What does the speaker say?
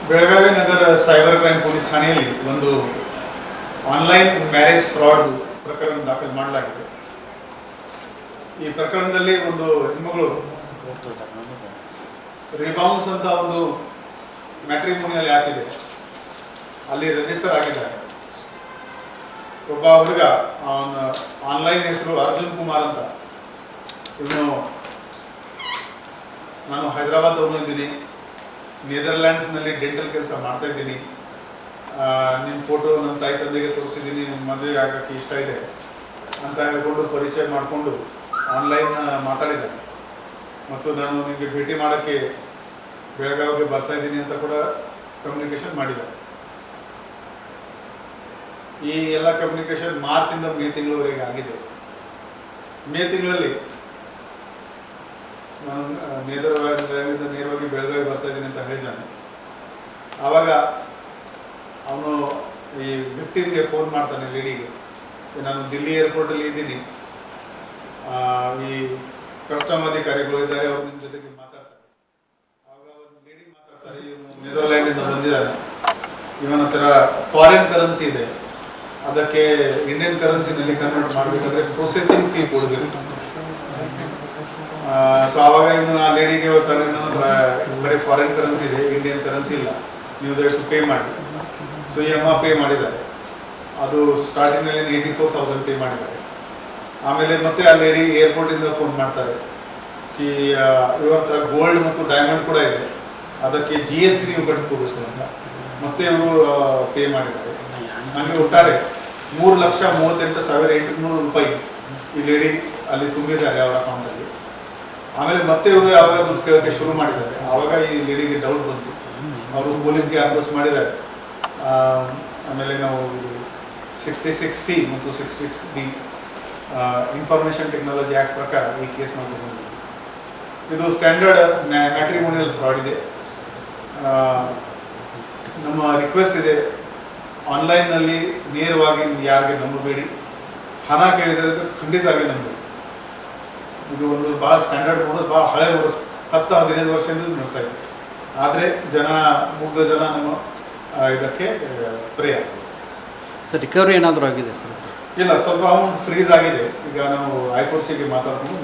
ಬೆಳಗಾವಿ ನಗರ cyber crime police ಠಾಣೆಯಲ್ಲಿ ಒಂದು online marriage fraud ಪ್ರಕರಣ ದಾಖಲು ಮಾಡಲಾಗಿದೆ. ಈ ಪ್ರಕರಣದಲ್ಲಿ ಒಂದು ಹೆಣ್ಮಗಳು ರಿಬೌನ್ಸ್ ಅಂತ ಒಂದು ಮ್ಯಾಟ್ರಿಮೋನಿಯಲ್ ಆ್ಯಪ್ ಇದೆ, ಅಲ್ಲಿ ರಿಜಿಸ್ಟರ್ ಆಗಿದ್ದಾರೆ. ಒಬ್ಬ ಹುಡುಗ ಅವನ ಆನ್ಲೈನ್ ಹೆಸರು ಅರ್ಜುನ್ ಕುಮಾರ್ ಅಂತ. ಇವನು ನಾನು ಹೈದರಾಬಾದವನು ಇದ್ದೀನಿ, ನೆದರ್ಲ್ಯಾಂಡ್ಸ್ನಲ್ಲಿ ಡೆಂಟಲ್ ಕೆಲಸ ಮಾಡ್ತಾ ಇದ್ದೀನಿ, ನಿಮ್ಮ ಫೋಟೋ ನನ್ನ ತಾಯಿ ತಂದೆಗೆ ತೋರಿಸಿದ್ದೀನಿ, ನಿಮ್ಮ ಮದುವೆ ಆಗೋಕ್ಕೆ ಇಷ್ಟ ಇದೆ ಅಂತ ಹೇಳ್ಕೊಂಡು ಪರಿಚಯ ಮಾಡಿಕೊಂಡು ಆನ್ಲೈನ್ ಮಾತಾಡಿದ್ದಾನೆ. ಮತ್ತು ನಾನು ನಿಮಗೆ ಭೇಟಿ ಮಾಡೋಕ್ಕೆ ಬೆಳಗಾವಿಗೆ ಬರ್ತಾ ಇದ್ದೀನಿ ಅಂತ ಕೂಡ ಕಮ್ಯುನಿಕೇಷನ್ ಮಾಡಿದ್ದಾರೆ. ಈ ಎಲ್ಲ ಕಮ್ಯುನಿಕೇಷನ್ ಮಾರ್ಚಿಂದ ಮೇ ತಿಂಗಳವರೆಗೆ ಆಗಿದೆ. ಮೇ ತಿಂಗಳಲ್ಲಿ ನಾನು ನೆದರ್ಲ್ಯಾಂಡಿಂದ ನೇರವಾಗಿ ಬೆಳಗಾವಿ ಬರ್ತಾ ಇದ್ದೀನಿ ಅಂತ ಹೇಳಿದ್ದಾನೆ. ಆವಾಗ ಅವನು ಈ ವಿಕ್ಟಿಮ್ಗೆ ಫೋನ್ ಮಾಡ್ತಾನೆ, ಲೇಡಿಗೆ, ನಾನು ದಿಲ್ಲಿ ಏರ್ಪೋರ್ಟಲ್ಲಿ ಇದ್ದೀನಿ, ಈ ಕಸ್ಟಮ್ ಅಧಿಕಾರಿಗಳು ಇದ್ದಾರೆ, ಅವ್ರು ನಿಮ್ಮ ಜೊತೆಗೆ ಮಾತಾಡ್ತಾರೆ. ಆವಾಗ ಒಂದು ಲೇಡಿ ಮಾತಾಡ್ತಾರೆ, ಇವನು ನೆದರ್ಲ್ಯಾಂಡಿಂದ ಬಂದಿದ್ದಾನೆ, ಇವನ ಹತ್ರ ಫಾರಿನ್ ಕರೆನ್ಸಿ ಇದೆ, ಅದಕ್ಕೆ ಇಂಡಿಯನ್ ಕರೆನ್ಸಿನಲ್ಲಿ ಕನ್ವರ್ಟ್ ಮಾಡಬೇಕಾದ್ರೆ ಪ್ರೊಸೆಸಿಂಗ್ ಫೀ ಕೊಡಬೇಕು. ಸೊ ಆವಾಗ ಇವನು ಆ ಲೇಡಿಗೆ ಹೇಳ್ತಾನೆ, ನನ್ನ ಹತ್ರ ಬರೀ ಫಾರಿನ್ ಕರೆನ್ಸಿ ಇದೆ, ಇಂಡಿಯನ್ ಕರೆನ್ಸಿ ಇಲ್ಲ, ನೀವು ದಯವಿಟ್ಟು ಪೇ ಮಾಡಿ. ಸೊ ಈ ಅಮ್ಮ ಪೇ ಮಾಡಿದ್ದಾರೆ. ಅದು ಸ್ಟಾರ್ಟಿಂಗಲ್ಲಿ 84,000 ಪೇ ಮಾಡಿದ್ದಾರೆ. ಆಮೇಲೆ ಮತ್ತೆ ಆ ಲೇಡಿ ಏರ್ಪೋರ್ಟಿಂದ ಫೋನ್ ಮಾಡ್ತಾರೆ, ಈ ಇವ್ರ ಹತ್ರ ಗೋಲ್ಡ್ ಮತ್ತು ಡೈಮಂಡ್ ಕೂಡ ಇದೆ, ಅದಕ್ಕೆ GST ನೀವು ಕಟ್ಕೋಬೇಕು ಅಂತ ಮತ್ತೆ ಇವರು ಪೇ ಮಾಡಿದ್ದಾರೆ. ನನಗೆ ಒಟ್ಟಾರೆ 3,38,800 ರೂಪಾಯಿ ಈ ಲೇಡಿ ಅಲ್ಲಿ ತುಂಬಿದ್ದಾರೆ ಅವರ ಅಕೌಂಟಲ್ಲಿ. ಆಮೇಲೆ ಮತ್ತೆ ಇವರು ಯಾವಾಗ ದುಡ್ಡು ಕೇಳೋಕ್ಕೆ ಶುರು ಮಾಡಿದ್ದಾರೆ. ಆವಾಗ ಈ ಲೇಡಿಗೆ ಡೌಟ್ ಬಂತು, ಅವರು ಪೊಲೀಸ್ಗೆ ಅಪ್ರೋಚ್ ಮಾಡಿದ್ದಾರೆ. ಆಮೇಲೆ ನಾವು 66C ಮತ್ತು 66D ಇನ್ಫಾರ್ಮೇಷನ್ ಟೆಕ್ನಾಲಜಿ ಆ್ಯಕ್ಟ್ ಪ್ರಕಾರ ಈ ಕೇಸ್ ನಾವು ತಗೊಂಡಿದ್ದೀವಿ. ಇದು ಸ್ಟ್ಯಾಂಡರ್ಡ್ ಮ್ಯಾಟ್ರಿಮೋನಿಯಲ್ ಫ್ರಾಡ್ ಇದೆ. ನಮ್ಮ ರಿಕ್ವೆಸ್ಟ್ ಇದೆ, ಆನ್ಲೈನ್ನಲ್ಲಿ ನೇರವಾಗಿ ಯಾರಿಗೆ ನಂಬಬೇಡಿ, ಹಣ ಕೇಳಿದರೆ ಖಂಡಿತವಾಗಿ ನಂಬಬೇಡಿ. ಇದು ಒಂದು ಭಾಳ ಸ್ಟ್ಯಾಂಡರ್ಡ್ ಮೋಡಸ್, ಭಾಳ ಹಳೆ ಮೋಡಸ್, 10-15 ವರ್ಷದಿಂದ ನೋಡ್ತಾ ಇದೆ. ಆದರೆ ಮುಗ್ಧ ಜನ ನಮ್ಮ ಇದಕ್ಕೆ ಪ್ರೇ ಆಗ್ತದೆ. ಸರ್ ರಿಕವರಿ ಏನಾದರೂ ಆಗಿದೆ ಸರ್? ಇಲ್ಲ, ಸ್ವಲ್ಪ ಅಮೌಂಟ್ ಫ್ರೀಸ್ ಆಗಿದೆ. ಈಗ ನಾವು I4Cಗೆ ಮಾತಾಡ್ಕೊಂಡು